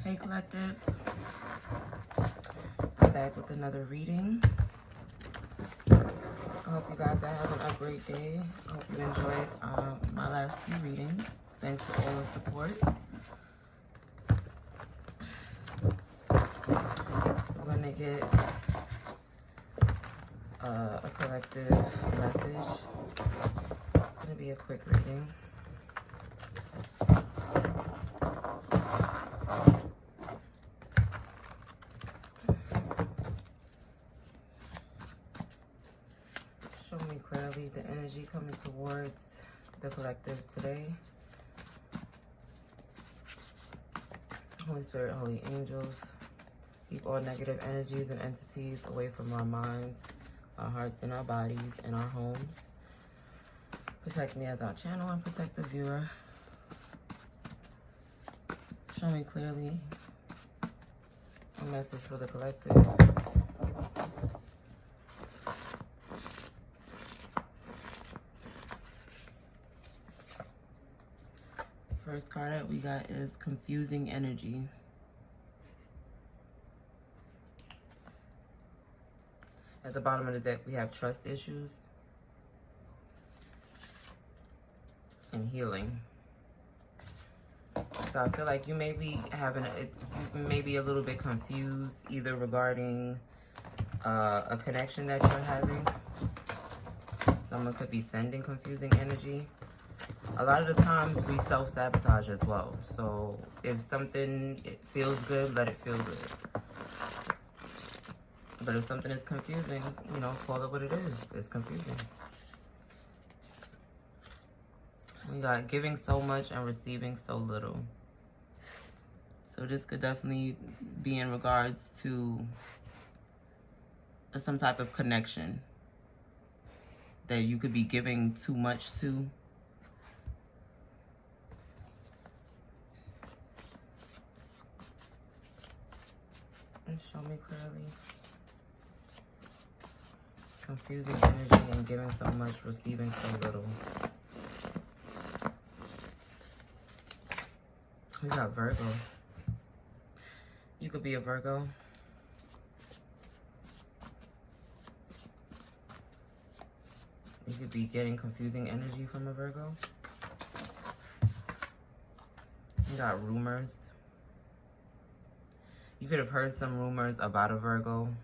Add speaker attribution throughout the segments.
Speaker 1: Hey Collective, I'm back with another reading. I hope you guys are having a great day. I hope you enjoyed my last few readings. Thanks for all the support. So we're gonna get a collective message. It's gonna be a quick reading. Show me clearly the energy coming towards the collective today. Holy Spirit, Holy Angels, keep all negative energies and entities away from our minds, our hearts, and our bodies, and our homes. Protect me as I channel and protect the viewer. Show me clearly a message for the collective. First card that we got is confusing energy. At the bottom of the deck, we have trust issues and healing. So I feel like you may be you may be a little bit confused, either regarding a connection that you're having. Someone could be sending confusing energy. A lot of the times we self-sabotage as well. So if something feels good, let it feel good. But if something is confusing, you know, call it what it is. It's confusing. We got giving so much and receiving so little. So this could definitely be in regards to some type of connection that you could be giving too much to. And show me clearly. Confusing energy and giving so much, receiving so little. We got Virgo. You could be a Virgo. You could be getting confusing energy from a Virgo. You got rumors. You could have heard some rumors about a Virgo,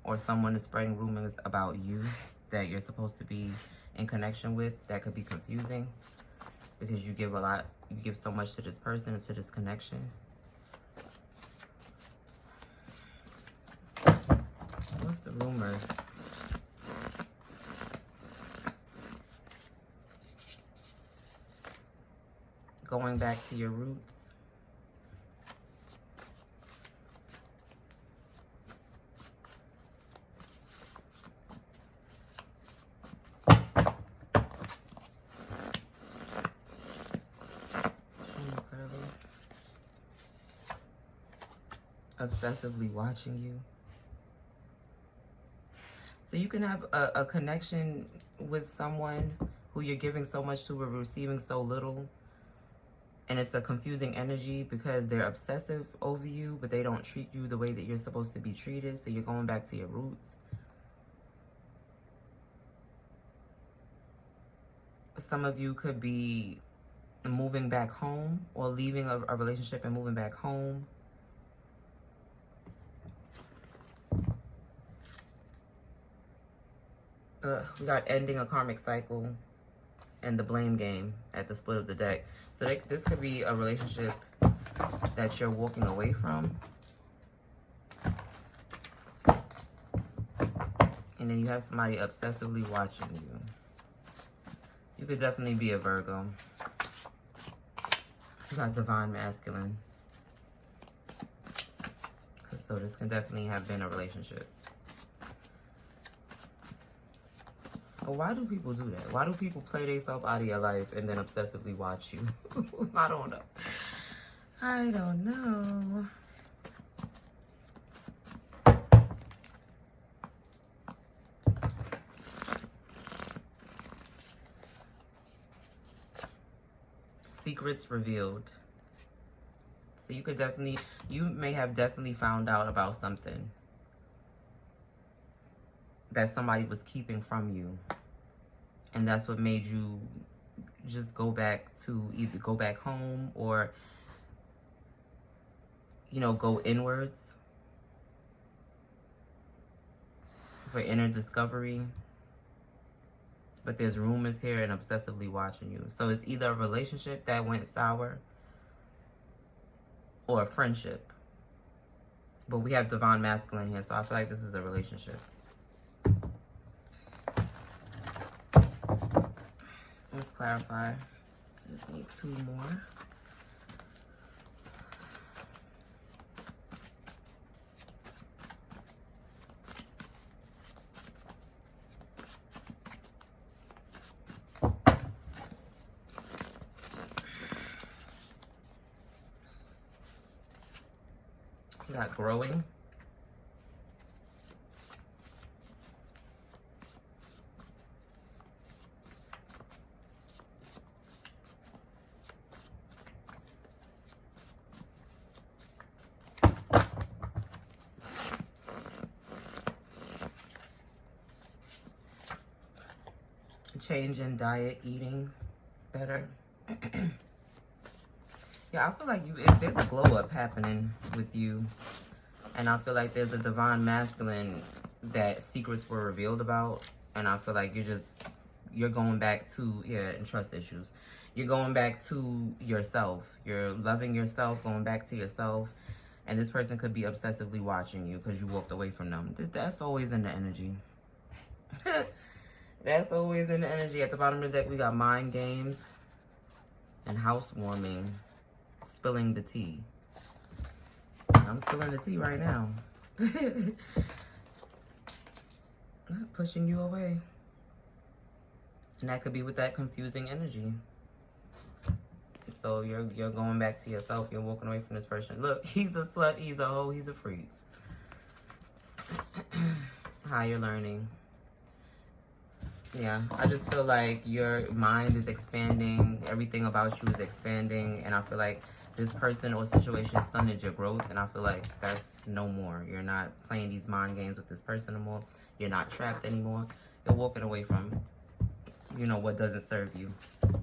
Speaker 1: or someone is spreading rumors about you that you're supposed to be in connection with. That could be confusing because you give so much to this person and to this connection. What's the rumors? Going back to your roots. Obsessively watching you. So you can have a connection with someone who you're giving so much to or receiving so little, and it's a confusing energy because they're obsessive over you, but they don't treat you the way that you're supposed to be treated. So you're going back to your roots. Some of you could be moving back home or leaving a relationship and moving back home. We got ending a karmic cycle and the blame game at the split of the deck. So this could be a relationship that you're walking away from. And then you have somebody obsessively watching you. You could definitely be a Virgo. You got divine masculine. So this can definitely have been a relationship. Why do people do that? Why do people play themselves out of your life and then obsessively watch you? I don't know. I don't know. Secrets revealed. So you may have definitely found out about something that somebody was keeping from you. And that's what made you just go back to either go back home or, you know, go inwards for inner discovery. But there's rumors here and obsessively watching you. So it's either a relationship that went sour or a friendship. But we have divine masculine here, so I feel like this is a relationship. Let's clarify. I just need 2 more. We got growing. Change in diet, eating better. Yeah, I feel like if there's a glow up happening with you, and I feel like there's a divine masculine that secrets were revealed about, and I feel like you're going back to, and trust issues. You're going back to yourself. You're loving yourself, going back to yourself, and this person could be obsessively watching you because you walked away from them. That's always in the energy. That's always in the energy. At the bottom of the deck, we got mind games and housewarming, spilling the tea. I'm spilling the tea right now. Pushing you away. And that could be with that confusing energy. So you're going back to yourself. You're walking away from this person. Look, he's a slut, he's a hoe, he's a freak. Higher learning. Yeah, I just feel like your mind is expanding. Everything about you is expanding. And I feel like this person or situation stunted your growth. And I feel like that's no more. You're not playing these mind games with this person no more. You're not trapped anymore. You're walking away from, you know, what doesn't serve you. All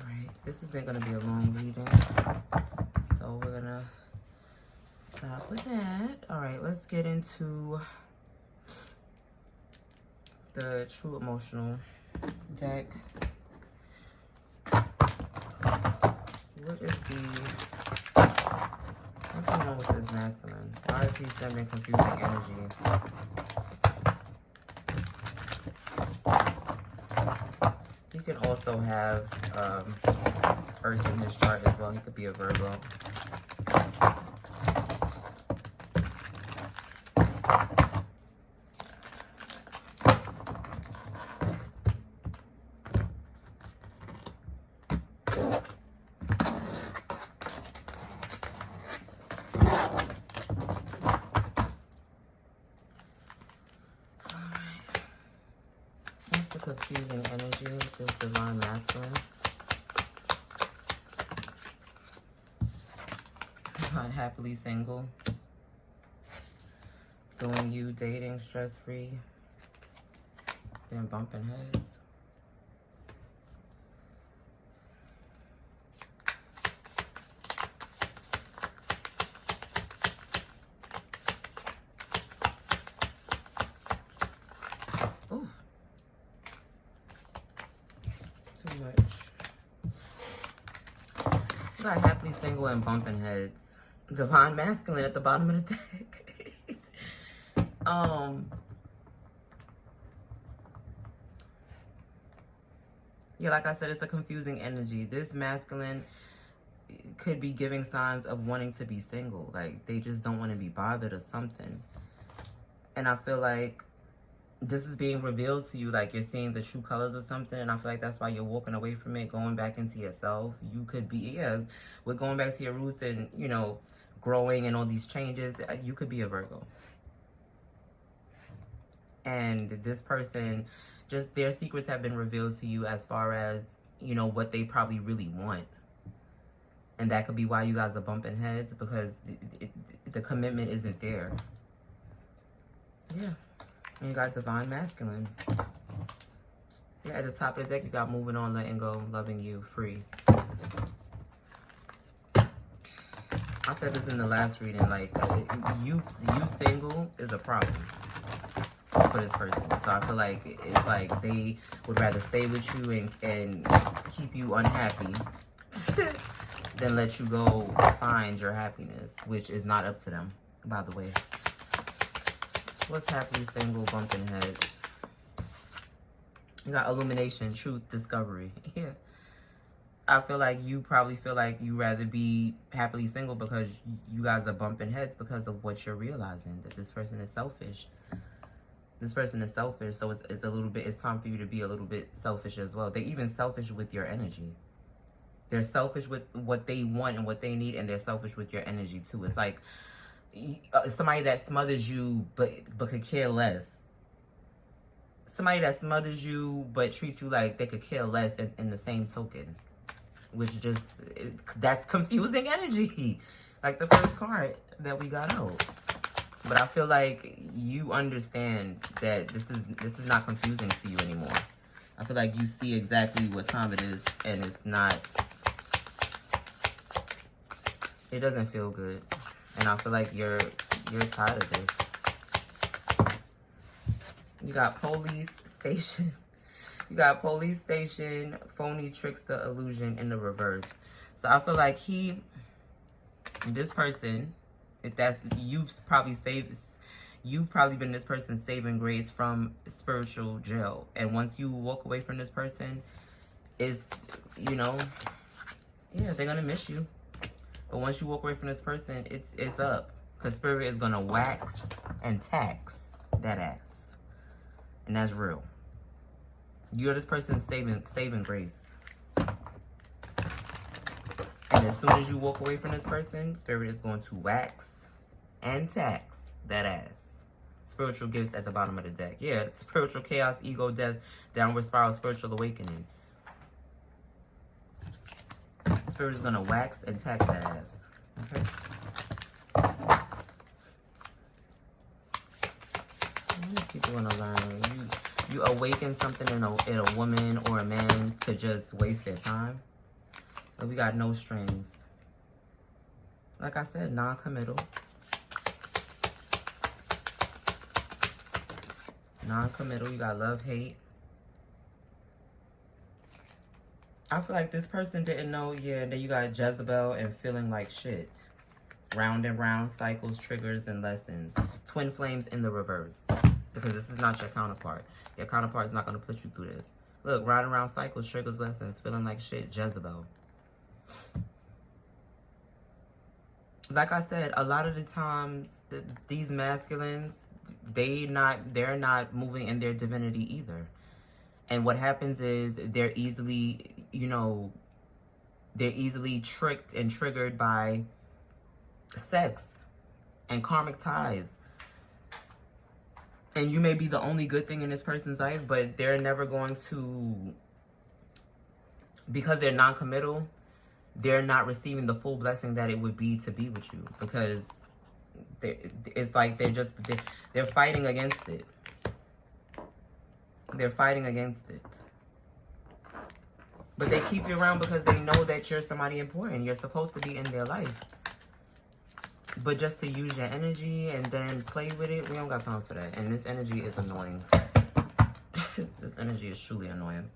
Speaker 1: right, this isn't going to be a long reading. So we're going to stop with that. All right, let's get into the true emotional deck. What's going on with this masculine? Why is he sending confusing energy? He can also have Earth in his chart as well. He could be a Virgo. Confusing energy with this divine masculine. Not happily single. Doing you, dating, stress-free. Been bumping heads. Got happily single and bumping heads. Divine masculine at the bottom of the deck. Yeah, like I said, it's a confusing energy. This masculine could be giving signs of wanting to be single. Like, they just don't want to be bothered or something. And I feel like this is being revealed to you, like you're seeing the true colors of something, and I feel like that's why you're walking away from it, going back into yourself. You could be, we're going back to your roots and, you know, growing and all these changes. You could be a Virgo. And this person, just their secrets have been revealed to you as far as, you know, what they probably really want. And that could be why you guys are bumping heads, because the commitment isn't there. Yeah. And you got divine masculine. Yeah, at the top of the deck, you got moving on, letting go, loving you, free. I said this in the last reading, like, you single is a problem for this person. So I feel like it's like they would rather stay with you and keep you unhappy than let you go find your happiness, which is not up to them, by the way. What's happily single, bumping heads? You got illumination, truth, discovery. Yeah. I feel like you probably feel like you rather be happily single because you guys are bumping heads because of what you're realizing, that this person is selfish. This person is selfish, so it's a little bit, it's time for you to be a little bit selfish as well. They're even selfish with your energy. They're selfish with what they want and what they need, and they're selfish with your energy too. It's like somebody that smothers you but could care less. Somebody that smothers you but treats you like they could care less in the same token. Which just, that's confusing energy. Like the first card that we got out. But I feel like you understand that this is not confusing to you anymore. I feel like you see exactly what time it is, and it's not, it doesn't feel good. And I feel like you're tired of this. You got police station. You got police station, phony, trickster, illusion in the reverse. So I feel like this person, if that's, you've probably been this person saving grace from spiritual jail. And once you walk away from this person, it's, you know, yeah, they're going to miss you. But once you walk away from this person, it's up. Because spirit is going to wax and tax that ass. And that's real. You're this person's saving grace. And as soon as you walk away from this person, spirit is going to wax and tax that ass. Spiritual gifts at the bottom of the deck. Yeah, spiritual chaos, ego, death, downward spiral, spiritual awakening. Spirit is going to wax and tax that ass. Okay? People want to learn. You awaken something in a woman or a man to just waste their time. But we got no strings. Like I said, non-committal. Non-committal. You got love, hate. I feel like this person didn't know, yeah, that you got Jezebel and feeling like shit. Round and round cycles, triggers, and lessons. Twin flames in the reverse. Because this is not your counterpart. Your counterpart is not going to put you through this. Look, round and round cycles, triggers, lessons, feeling like shit, Jezebel. Like I said, a lot of the times, these masculines, they're not moving in their divinity either. And what happens is they're easily, you know, they're easily tricked and triggered by sex and karmic ties. And you may be the only good thing in this person's life, but they're never going to, because they're non-committal, they're not receiving the full blessing that it would be to be with you. Because it's like they're fighting against it. They're fighting against it. But they keep you around because they know that you're somebody important. You're supposed to be in their life. But just to use your energy and then play with it, we don't got time for that. And this energy is annoying. This energy is truly annoying.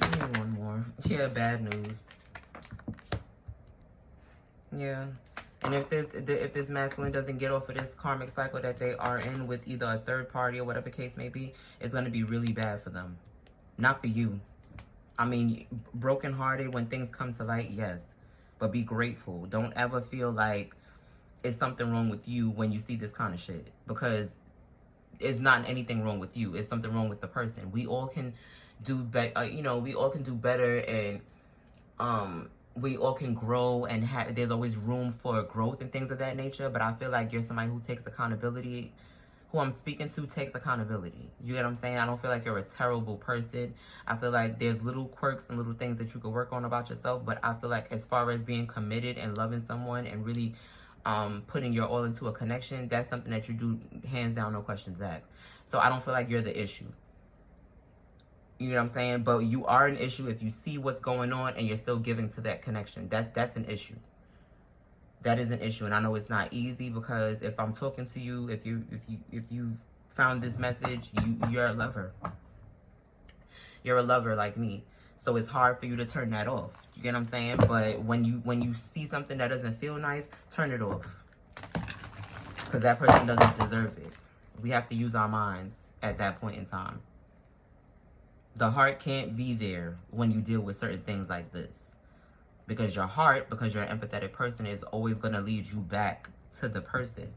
Speaker 1: Maybe one more. Yeah, bad news. Yeah. And if this masculine doesn't get off of this karmic cycle that they are in with either a third party or whatever case may be, it's going to be really bad for them. Not for you. I mean, brokenhearted when things come to light, yes. But be grateful. Don't ever feel like it's something wrong with you when you see this kind of shit. Because it's not anything wrong with you. It's something wrong with the person. We all can do better. You know, we all can do better, and we all can grow, and there's always room for growth and things of that nature. But I feel like you're somebody who takes accountability, who I'm speaking to takes accountability. You get what I'm saying? I don't feel like you're a terrible person. I feel like there's little quirks and little things that you could work on about yourself, but I feel like as far as being committed and loving someone and really putting your all into a connection, that's something that you do hands down, no questions asked. So I don't feel like you're the issue. You know what I'm saying? But you are an issue if you see what's going on and you're still giving to that connection. That's an issue. That is an issue, and I know it's not easy, because if I'm talking to you, if you found this message, you're a lover. You're a lover like me, so it's hard for you to turn that off. You get what I'm saying? But when you see something that doesn't feel nice, turn it off, because that person doesn't deserve it. We have to use our minds at that point in time. The heart can't be there when you deal with certain things like this. Because your heart, because you're an empathetic person, is always going to lead you back to the person.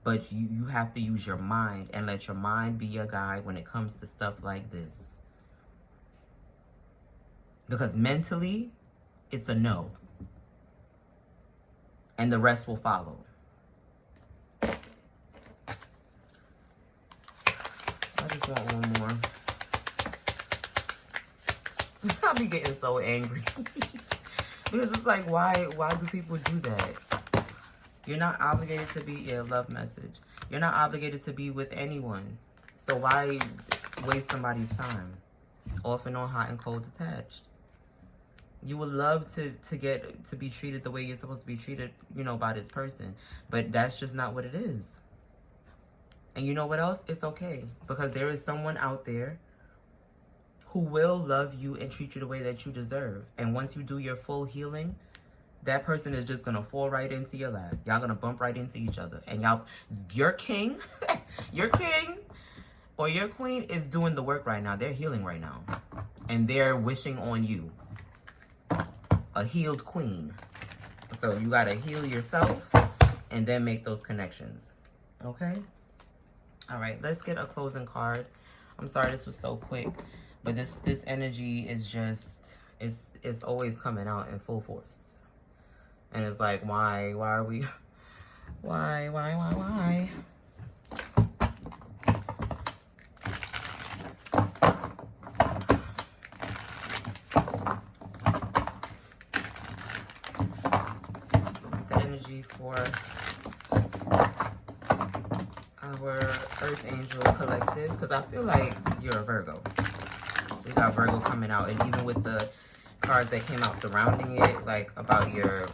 Speaker 1: But you have to use your mind and let your mind be your guide when it comes to stuff like this. Because mentally, it's a no. And the rest will follow. I just want one more. I'll be getting so angry. Because it's like, why do people do that? You're not obligated to be a love message. You're not obligated to be with anyone. So why waste somebody's time? Off and on, hot and cold attached. You would love to be treated the way you're supposed to be treated, you know, by this person. But that's just not what it is. And you know what else? It's okay. Because there is someone out there who will love you and treat you the way that you deserve. And once you do your full healing, that person is just gonna fall right into your lap. Y'all gonna bump right into each other. And your king, your king or your queen is doing the work right now. They're healing right now. And they're wishing on you. A healed queen. So you gotta heal yourself and then make those connections. Okay? All right, let's get a closing card. I'm sorry this was so quick. But this energy is just, it's always coming out in full force. And it's like, why are we, why? What's the energy for our Earth Angel Collective? Because I feel like you're a Virgo. We got Virgo coming out, and even with the cards that came out surrounding it, like about your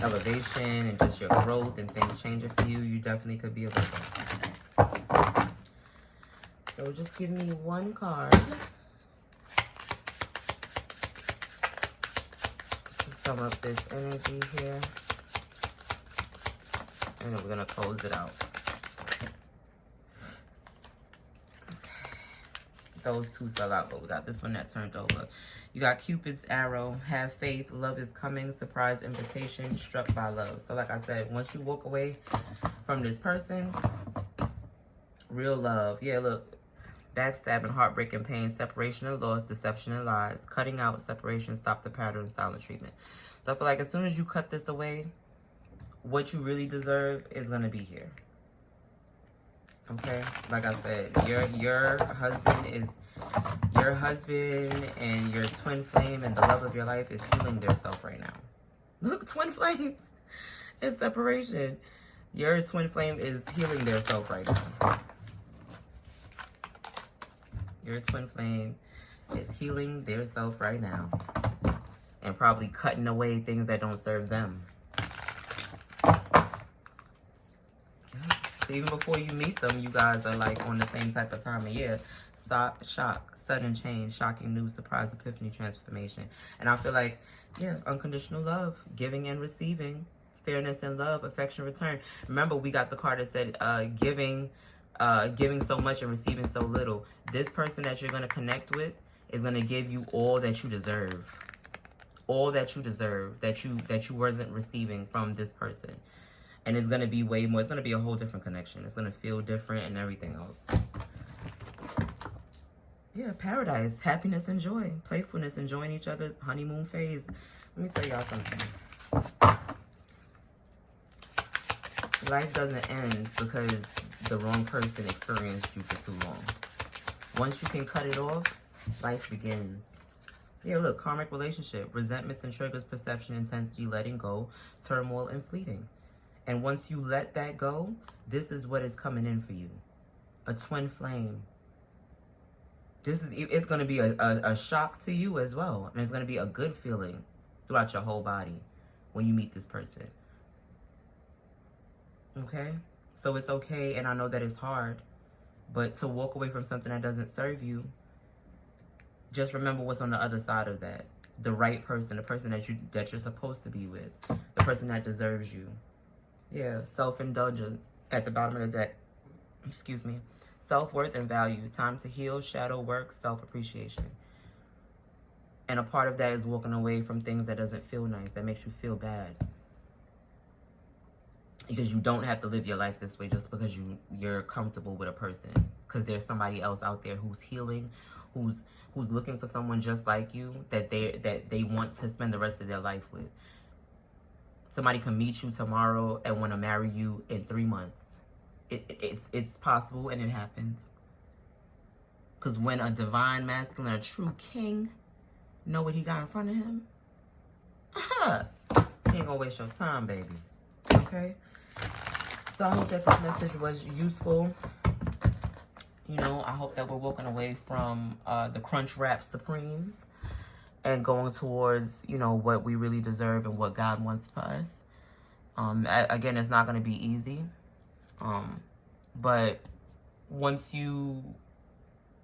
Speaker 1: elevation and just your growth and things changing for you, you definitely could be a Virgo. So just give me one card to sum up this energy here, and then we're gonna close it out. Those two fell out, but we got this one that turned over. You got Cupid's arrow, have faith, love is coming, surprise invitation, struck by love. So like I said, once you walk away from this person, real love. Yeah, look, backstabbing, heartbreak and pain, separation and loss, deception and lies, cutting out, separation, stop the pattern, silent treatment. So I feel like as soon as you cut this away, what you really deserve is going to be here. Okay, like I said, your husband and your twin flame and the love of your life is healing themselves right now. Look, twin flames. It's separation. Your twin flame is healing themselves right now. Your twin flame is healing themselves right now. And probably cutting away things that don't serve them. So even before you meet them, you guys are like on the same type of time of year. Shock, sudden change, shocking news, surprise, epiphany, transformation. And I feel like, yeah, unconditional love, giving and receiving, fairness and love, affection, return. Remember, we got the card that said giving so much and receiving so little. This person that you're going to connect with is going to give you all that you deserve. All that you deserve, that you wasn't receiving from this person. And it's going to be way more. It's going to be a whole different connection. It's going to feel different and everything else. Yeah, paradise, happiness and joy, playfulness, enjoying each other's honeymoon phase. Let me tell y'all something. Life doesn't end because the wrong person experienced you for too long. Once you can cut it off, life begins. Yeah, look, karmic relationship, resentments and triggers, perception, intensity, letting go, turmoil, and fleeting. And once you let that go, this is what is coming in for you. A twin flame. It's going to be a shock to you as well. And it's going to be a good feeling throughout your whole body when you meet this person. Okay? So it's okay, and I know that it's hard, but to walk away from something that doesn't serve you, just remember what's on the other side of that. The right person, the person that you're supposed to be with, the person that deserves you. Yeah, self-indulgence at the bottom of the deck. Excuse me. Self-worth and value. Time to heal, shadow work, self-appreciation. And a part of that is walking away from things that doesn't feel nice, that makes you feel bad. Because you don't have to live your life this way just because you're comfortable with a person. Because there's somebody else out there who's healing, who's looking for someone just like you that they want to spend the rest of their life with. Somebody can meet you tomorrow and want to marry you in 3 months. It's possible, and it happens. Because when a divine masculine, a true king, know what he got in front of him, he ain't gonna waste your time, baby. Okay? So I hope that this message was useful. You know, I hope that we're walking away from the crunch wrap supremes and going towards, you know, what we really deserve and what God wants for us. Again, it's not going to be easy. But once you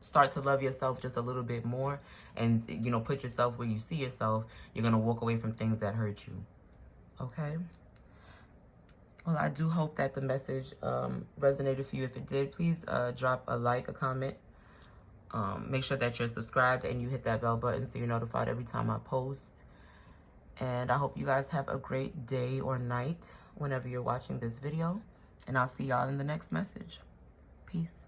Speaker 1: start to love yourself just a little bit more and, you know, put yourself where you see yourself, you're going to walk away from things that hurt you. Okay? Well, I do hope that the message resonated for you. If it did, please drop a like, a comment. Make sure that you're subscribed and you hit that bell button so you're notified every time I post. And I hope you guys have a great day or night whenever you're watching this video. And I'll see y'all in the next message. Peace.